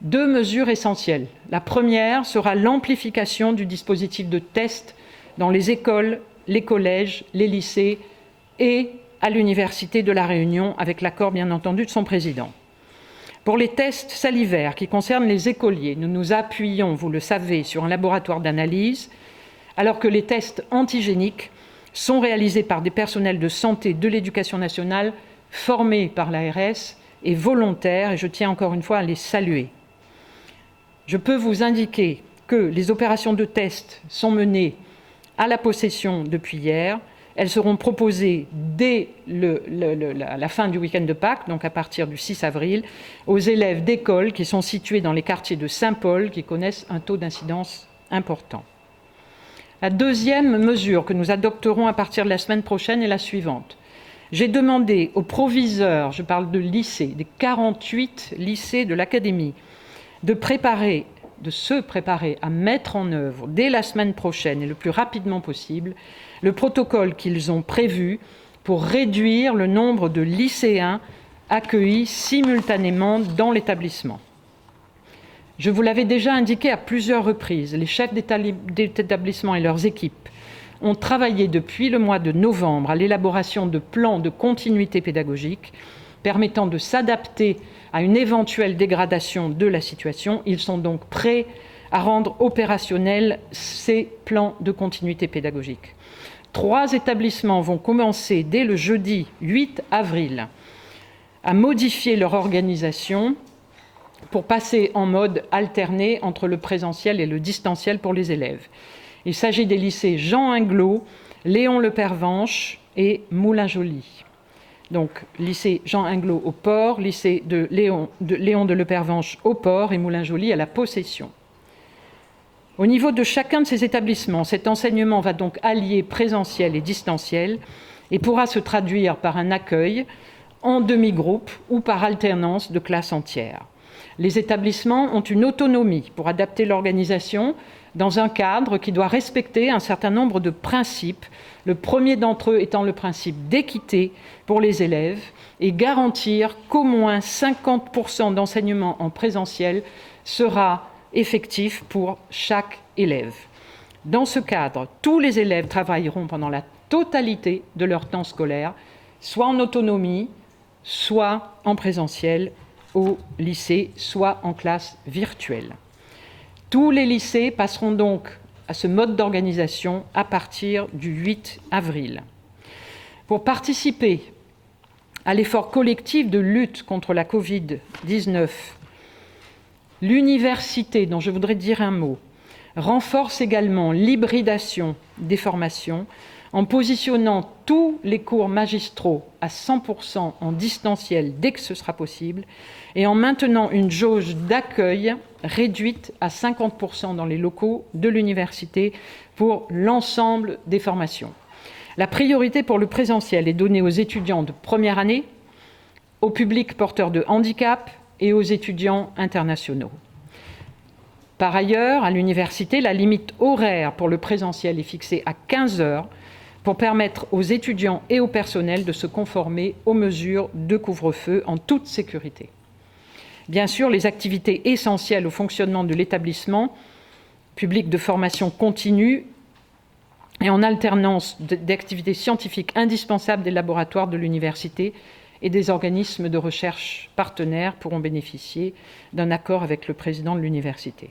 2 mesures essentielles. La première sera l'amplification du dispositif de test dans les écoles, les collèges, les lycées et à l'Université de La Réunion, avec l'accord bien entendu de son président. Pour les tests salivaires qui concernent les écoliers, nous nous appuyons, vous le savez, sur un laboratoire d'analyse, alors que les tests antigéniques sont réalisés par des personnels de santé de l'Éducation nationale formés par l'ARS et volontaires, et je tiens encore une fois à les saluer. Je peux vous indiquer que les opérations de test sont menées à la possession depuis hier. Elles seront proposées dès la fin du week-end de Pâques, donc à partir du 6 avril, aux élèves d'écoles qui sont situés dans les quartiers de Saint-Paul, qui connaissent un taux d'incidence important. La deuxième mesure que nous adopterons à partir de la semaine prochaine est la suivante. J'ai demandé aux proviseurs, je parle de lycées, des 48 lycées de l'Académie, de se préparer à mettre en œuvre dès la semaine prochaine et le plus rapidement possible le protocole qu'ils ont prévu pour réduire le nombre de lycéens accueillis simultanément dans l'établissement. Je vous l'avais déjà indiqué à plusieurs reprises, les chefs d'établissement et leurs équipes ont travaillé depuis le mois de novembre à l'élaboration de plans de continuité pédagogique permettant de s'adapter à une éventuelle dégradation de la situation. Ils sont donc prêts à rendre opérationnels ces plans de continuité pédagogique. 3 établissements vont commencer dès le jeudi 8 avril à modifier leur organisation pour passer en mode alterné entre le présentiel et le distanciel pour les élèves. Il s'agit des lycées Jean Inglot, Léon Le Pervenche et Moulin-Joly. Donc, lycée Jean Inglot au Port, lycée de Léon de Le Pervenche au Port et Moulin-Joly à la Possession. Au niveau de chacun de ces établissements, cet enseignement va donc allier présentiel et distanciel et pourra se traduire par un accueil en demi-groupe ou par alternance de classes entières. Les établissements ont une autonomie pour adapter l'organisation dans un cadre qui doit respecter un certain nombre de principes, le premier d'entre eux étant le principe d'équité pour les élèves et garantir qu'au moins 50% d'enseignement en présentiel sera effectif pour chaque élève. Dans ce cadre, tous les élèves travailleront pendant la totalité de leur temps scolaire, soit en autonomie, soit en présentiel au lycée, soit en classe virtuelle. Tous les lycées passeront donc à ce mode d'organisation à partir du 8 avril. Pour participer à l'effort collectif de lutte contre la Covid-19, l'université, dont je voudrais dire un mot, renforce également l'hybridation des formations en positionnant tous les cours magistraux à 100% en distanciel dès que ce sera possible et en maintenant une jauge d'accueil réduite à 50% dans les locaux de l'université pour l'ensemble des formations. La priorité pour le présentiel est donnée aux étudiants de première année, au public porteur de handicap et aux étudiants internationaux. Par ailleurs, à l'université, la limite horaire pour le présentiel est fixée à 15 heures pour permettre aux étudiants et au personnel de se conformer aux mesures de couvre-feu en toute sécurité. Bien sûr, les activités essentielles au fonctionnement de l'établissement public de formation continue et en alternance d'activités scientifiques indispensables des laboratoires de l'université et des organismes de recherche partenaires pourront bénéficier d'un accord avec le président de l'université.